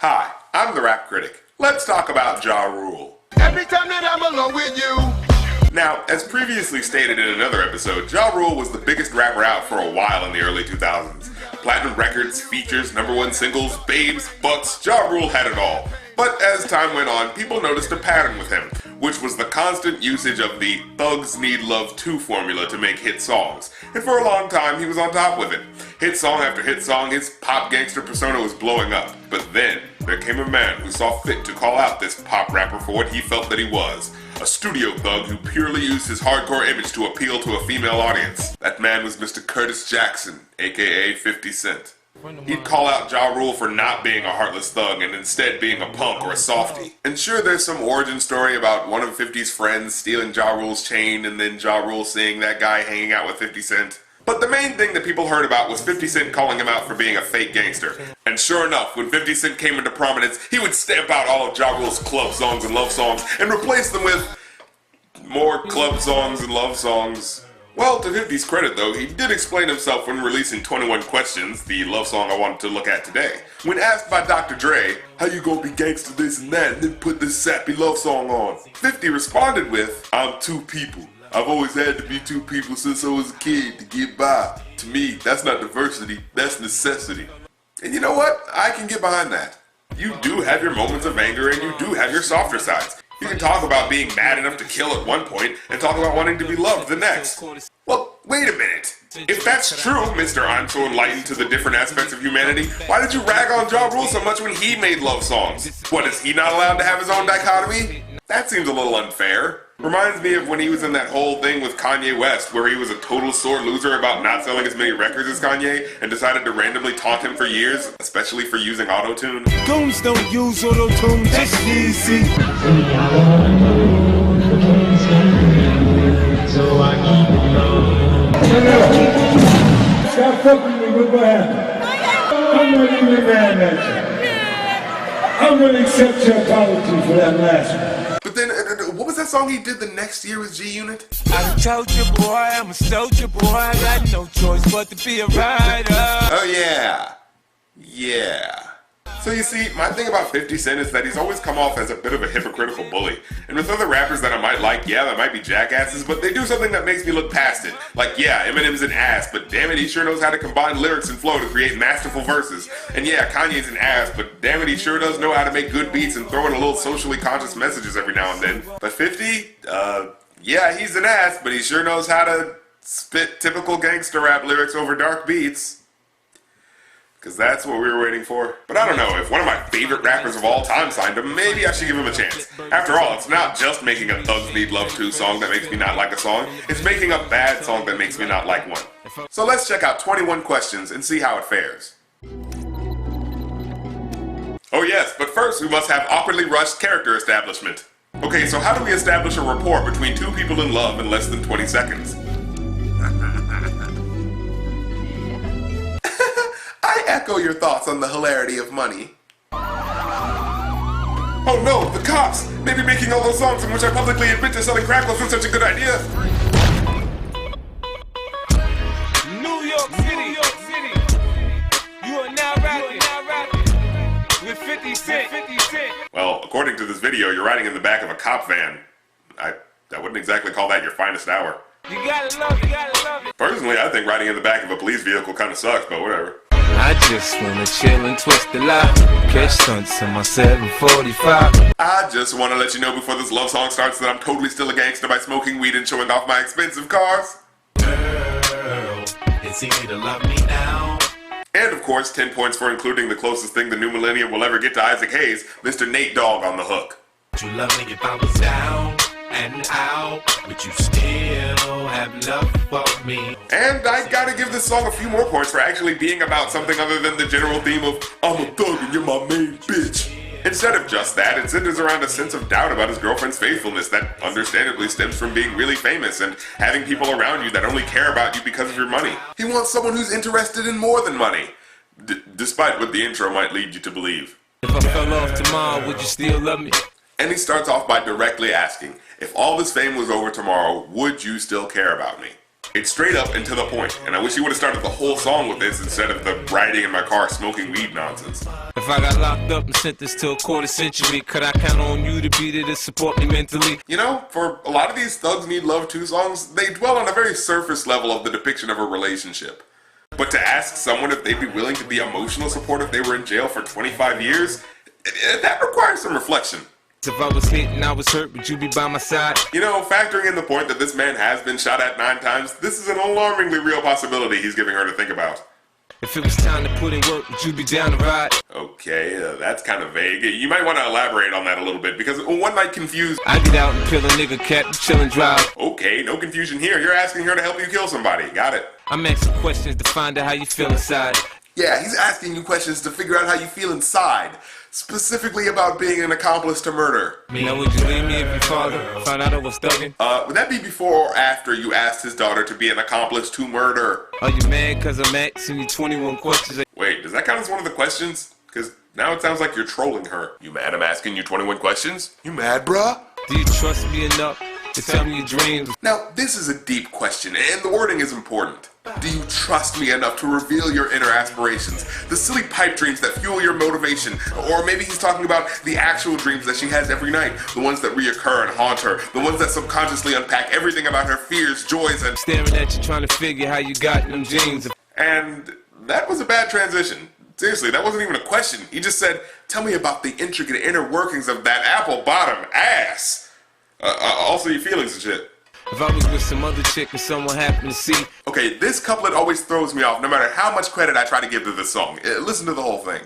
Hi, I'm the Rap Critic. Let's talk about Ja Rule. Every time that I'm alone with you. Now, as previously stated in another episode, Ja Rule was the biggest rapper out for a while in the early 2000s. Platinum records, features, #1 singles, babes, bucks, Ja Rule had it all. But as time went on, people noticed a pattern with him, which was the constant usage of the Thugs Need Love 2 formula to make hit songs. And for a long time, he was on top with it. Hit song after hit song, his pop gangster persona was blowing up. But then, there came a man who saw fit to call out this pop rapper for what he felt that he was. A studio thug who purely used his hardcore image to appeal to a female audience. That man was Mr. Curtis Jackson, aka 50 Cent. He'd call out Ja Rule for not being a heartless thug and instead being a punk or a softie. And sure, there's some origin story about one of 50's friends stealing Ja Rule's chain and then Ja Rule seeing that guy hanging out with 50 Cent. But the main thing that people heard about was 50 Cent calling him out for being a fake gangster. And sure enough, when 50 Cent came into prominence, he would stamp out all of Ja Rule's club songs and love songs and replace them with more club songs and love songs. Well, to 50's credit though, he did explain himself when releasing 21 Questions, the love song I wanted to look at today. When asked by Dr. Dre, how you gonna be gangster this and that and then put this sappy love song on? 50 responded with, I'm two people. I've always had to be two people since I was a kid to get by. To me, that's not diversity, that's necessity. And you know what? I can get behind that. You do have your moments of anger and you do have your softer sides. You can talk about being mad enough to kill at one point and talk about wanting to be loved the next. Well, wait a minute. If that's true, Mr. I'm so enlightened to the different aspects of humanity, why did you rag on Ja Rule so much when he made love songs? What, is he not allowed to have his own dichotomy? That seems a little unfair. Reminds me of when he was in that whole thing with Kanye West, where he was a total sore loser about not selling as many records as Kanye, and decided to randomly taunt him for years, especially for using auto-tune. Goons don't use auto-tune, just easy. Stop fucking me with what happened. I'm not even mad at you. I'm gonna accept your apology for that last one. But then, what was that song he did the next year with G-Unit? I told you, boy, I'm a soldier, boy. I got no choice but to be a rider. Oh yeah. Yeah. So you see, my thing about 50 Cent is that he's always come off as a bit of a hypocritical bully. And with other rappers that I might like, yeah, that might be jackasses, but they do something that makes me look past it. Like, yeah, Eminem's an ass, but damn it, he sure knows how to combine lyrics and flow to create masterful verses. And yeah, Kanye's an ass, but damn it, he sure does know how to make good beats and throw in a little socially conscious messages every now and then. But 50, yeah, he's an ass, but he sure knows how to spit typical gangster rap lyrics over dark beats. Because that's what we were waiting for. But I don't know, if one of my favorite rappers of all time signed him, maybe I should give him a chance. After all, it's not just making a Thugs Need Love 2 song that makes me not like a song, it's making a bad song that makes me not like one. So let's check out 21 Questions and see how it fares. Oh yes, but first we must have awkwardly rushed character establishment. Okay, so how do we establish a rapport between two people in love in less than 20 seconds? I echo your thoughts on the hilarity of money. Oh no, the cops! Maybe making all those songs in which I publicly admit to selling crack wasn't such a good idea. New York City. You are now rapping with 50 Cent. Well, according to this video, you're riding in the back of a cop van. I wouldn't exactly call that your finest hour. You gotta love it, you gotta love it. Personally, I think riding in the back of a police vehicle kind of sucks, but whatever. I just wanna chill and twist the lie. Catch stunts in my 745. I just want to let you know before this love song starts that I'm totally still a gangster by smoking weed and showing off my expensive cars. Girl, it's easy to love me now. And of course, 10 points for including the closest thing the new millennium will ever get to Isaac Hayes, Mr. Nate Dogg on the hook. Would you love me if I was down and out? Would you still have love for me? And I gotta give this song a few more points for actually being about something other than the general theme of I'm a thug and you're my main bitch. Instead of just that, it centers around a sense of doubt about his girlfriend's faithfulness that understandably stems from being really famous and having people around you that only care about you because of your money. He wants someone who's interested in more than money, despite what the intro might lead you to believe. If I fell off tomorrow, would you still love me? And he starts off by directly asking, if all this fame was over tomorrow, would you still care about me? It's straight up and to the point, and I wish you would have started the whole song with this instead of the riding in my car smoking weed nonsense. If I got locked up and sentenced to a quarter century, could I count on you to be there to support me mentally? You know, for a lot of these Thugs Need Love 2 songs, they dwell on a very surface level of the depiction of a relationship. But to ask someone if they'd be willing to be emotional support if they were in jail for 25 years, that requires some reflection. If I was hit and I was hurt, would you be by my side? You know, factoring in the point that this man has been shot at 9 times, this is an alarmingly real possibility he's giving her to think about. If it was time to put in work, would you be down to ride? Okay, that's kind of vague. You might want to elaborate on that a little bit, because one might confuse... I get out and kill a nigga cat, chill and drive. Okay, no confusion here. You're asking her to help you kill somebody. Got it. I'm asking questions to find out how you feel inside. Yeah, he's asking you questions to figure out how you feel inside. Specifically about being an accomplice to murder. Now would you leave me if your father found out I was thugging? Would that be before or after you asked his daughter to be an accomplice to murder? Are you mad cause I'm asking you 21 questions? Wait, does that count as one of the questions? Because now it sounds like you're trolling her. You mad I'm asking you 21 questions? You mad, bruh? Do you trust me enough to tell me your dreams? Now, this is a deep question, and the wording is important. Do you trust me enough to reveal your inner aspirations? The silly pipe dreams that fuel your motivation. Or maybe he's talking about the actual dreams that she has every night. The ones that reoccur and haunt her. The ones that subconsciously unpack everything about her fears, joys, and... Staring at you trying to figure how you got them jeans. And that was a bad transition. Seriously, that wasn't even a question. He just said, tell me about the intricate inner workings of that apple bottom ass. Also your feelings and shit. If I was with some other chick and someone happened to see... Okay, this couplet always throws me off no matter how much credit I try to give to this song. Listen to the whole thing.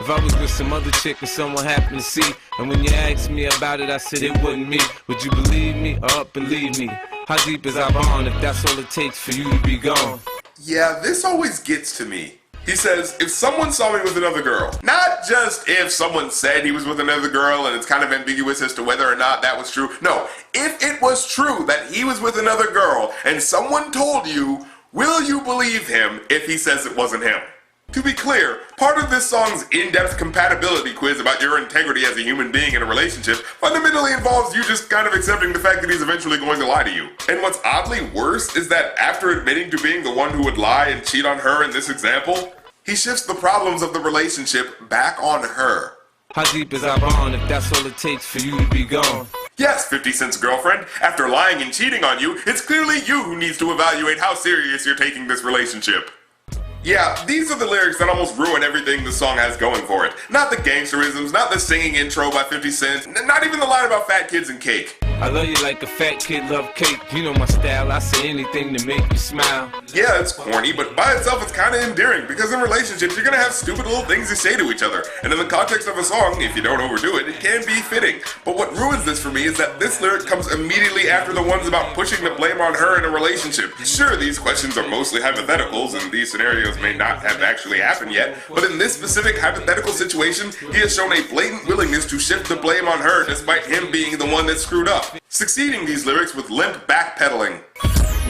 If I was with some other chick and someone happened to see, and when you asked me about it, I said it wasn't me, would you believe me or up and leave me? How deep is our bond if that's all it takes for you to be gone? Yeah, this always gets to me. He says, if someone saw me with another girl, not just if someone said he was with another girl and it's kind of ambiguous as to whether or not that was true. No, if it was true that he was with another girl and someone told you, will you believe him if he says it wasn't him? To be clear, part of this song's in-depth compatibility quiz about your integrity as a human being in a relationship fundamentally involves you just kind of accepting the fact that he's eventually going to lie to you. And what's oddly worse is that after admitting to being the one who would lie and cheat on her in this example, he shifts the problems of the relationship back on her. How deep is our bond if that's all it takes for you to be gone? Yes, 50 Cent's girlfriend, after lying and cheating on you, it's clearly you who needs to evaluate how serious you're taking this relationship. Yeah, these are the lyrics that almost ruin everything the song has going for it. Not the gangsterisms, not the singing intro by 50 Cent, not even the line about fat kids and cake. I love you like a fat kid love cake. You know my style, I say anything to make you smile. Yeah, it's corny, but by itself it's kind of endearing, because in relationships you're gonna have stupid little things you say to each other, and in the context of a song, if you don't overdo it, it can be fitting. But what ruins this for me is that this lyric comes immediately after the ones about pushing the blame on her in a relationship. Sure, these questions are mostly hypotheticals, and these scenarios may not have actually happened yet, but in this specific hypothetical situation, he has shown a blatant willingness to shift the blame on her despite him being the one that screwed up. Succeeding these lyrics with limp backpedaling.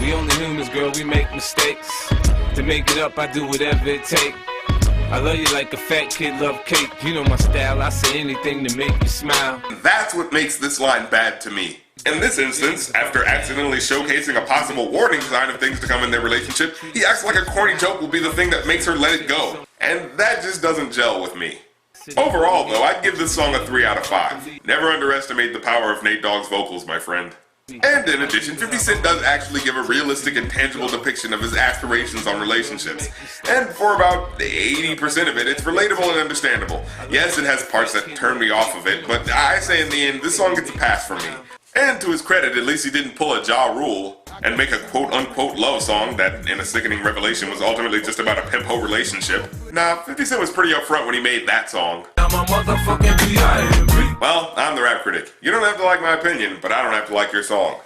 We only humans, girl, we make mistakes. To make it up, I do whatever it takes. I love you like a fat kid love cake. You know my style, I say anything to make you smile. That's what makes this line bad to me. In this instance, after accidentally showcasing a possible warning sign of things to come in their relationship, he acts like a corny joke will be the thing that makes her let it go. And that just doesn't gel with me. Overall, though, I'd give this song a 3 out of 5. Never underestimate the power of Nate Dogg's vocals, my friend. And in addition, 50 Cent does actually give a realistic and tangible depiction of his aspirations on relationships. And for about 80% of it, it's relatable and understandable. Yes, it has parts that turn me off of it, but I say in the end, this song gets a pass from me. And to his credit, at least he didn't pull a Ja Rule and make a quote-unquote love song that, in a sickening revelation, was ultimately just about a pimp-ho relationship. Nah, 50 Cent was pretty upfront when he made that song. I'm a motherfucking B.I.M.B. Well, I'm the Rap Critic. You don't have to like my opinion, but I don't have to like your song.